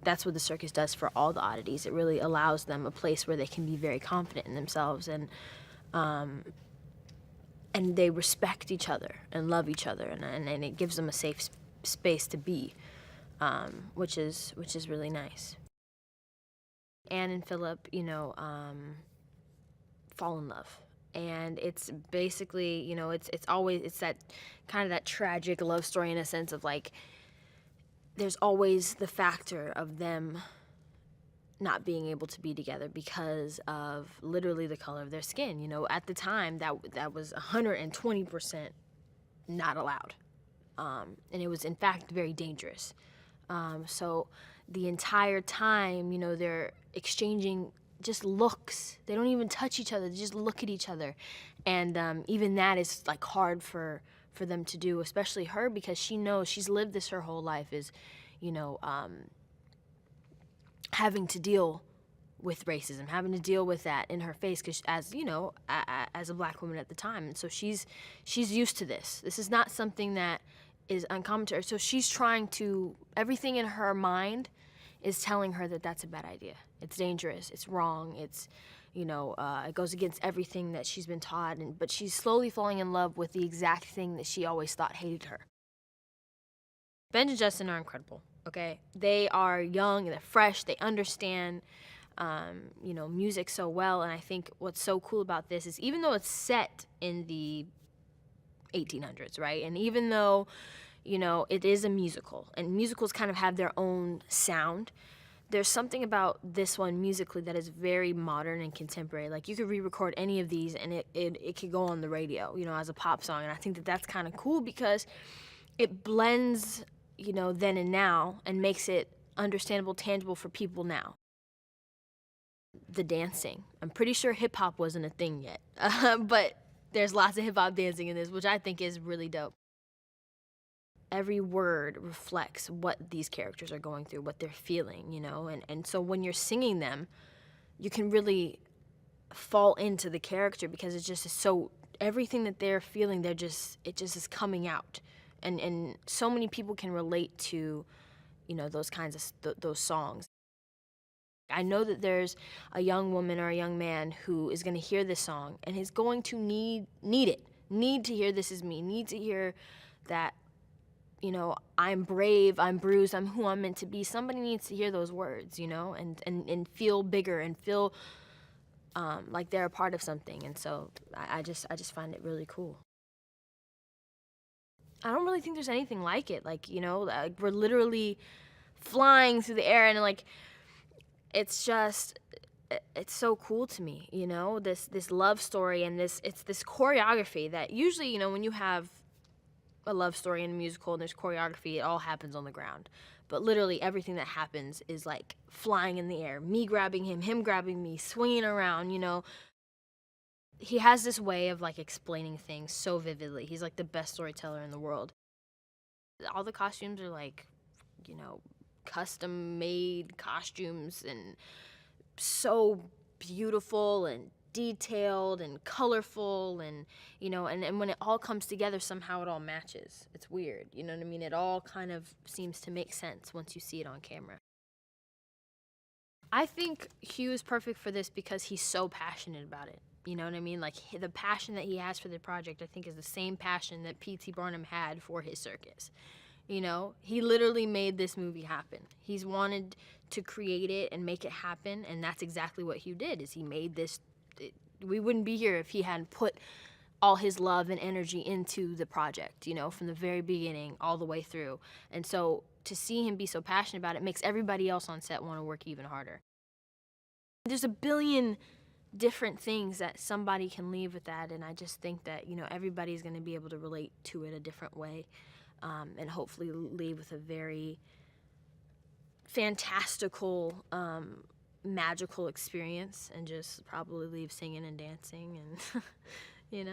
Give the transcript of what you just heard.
that's what the circus does for all the oddities. It really allows them a place where they can be very confident in themselves, and they respect each other and love each other, and it gives them a safe space to be, which is really nice. Anne and Philip, fall in love. And it's basically, it's that kind of that tragic love story in a sense of like, there's always the factor of them not being able to be together because of literally the color of their skin. At the time, that was 120% not allowed. And it was, in fact, very dangerous. So the entire time, they're exchanging just looks. They don't even touch each other. They just look at each other. And even that is like hard for them to do, especially her, because she knows she's lived this her whole life, is, having to deal with racism, having to deal with that in her face, because as a black woman at the time, and so she's used to this. This is not something that is uncommon to her. So she's trying to, everything in her mind is telling her that that's a bad idea. It's dangerous. It's wrong. It's, it goes against everything that she's been taught. But she's slowly falling in love with the exact thing that she always thought hated her. Ben and Justin are incredible. Okay, they are young, they're fresh, they understand, music so well. And I think what's so cool about this is, even though it's set in the 1800s, right? And even though, it is a musical, and musicals kind of have their own sound, there's something about this one musically that is very modern and contemporary. Like, you could re-record any of these and it could go on the radio, as a pop song. And I think that that's kind of cool because it blends, then and now, and makes it understandable, tangible for people now. The dancing. I'm pretty sure hip-hop wasn't a thing yet, but there's lots of hip-hop dancing in this, which I think is really dope. Every word reflects what these characters are going through, what they're feeling, and so when you're singing them, you can really fall into the character, because it's just so, everything that they're feeling, it just is coming out. And so many people can relate to, those kinds of those songs. I know that there's a young woman or a young man who is going to hear this song and is going to need to hear "This Is Me," need to hear that, I'm brave, I'm bruised, I'm who I'm meant to be. Somebody needs to hear those words, and feel bigger and feel like they're a part of something. And so I just find it really cool. I don't really think there's anything like it. Like, we're literally flying through the air, and like, it's so cool to me, this love story, and it's this choreography that usually, when you have a love story in a musical and there's choreography, it all happens on the ground. But literally everything that happens is like flying in the air, me grabbing him grabbing me, swinging around, He has this way of like explaining things so vividly. He's like the best storyteller in the world. All the costumes are like, custom made costumes, and so beautiful and detailed and colorful, and and when it all comes together, somehow it all matches. It's weird, you know what I mean? It all kind of seems to make sense once you see it on camera. I think Hugh is perfect for this because he's so passionate about it. You know what I mean? Like, the passion that he has for the project, I think, is the same passion that P.T. Barnum had for his circus. He literally made this movie happen. He's wanted to create it and make it happen, and that's exactly what Hugh did, is he made this. We wouldn't be here if he hadn't put all his love and energy into the project, from the very beginning all the way through. And so to see him be so passionate about it makes everybody else on set want to work even harder. There's a billion different things that somebody can leave with that, and I just think that, everybody's going to be able to relate to it a different way, and hopefully leave with a very fantastical, magical experience, and just probably leave singing and dancing and,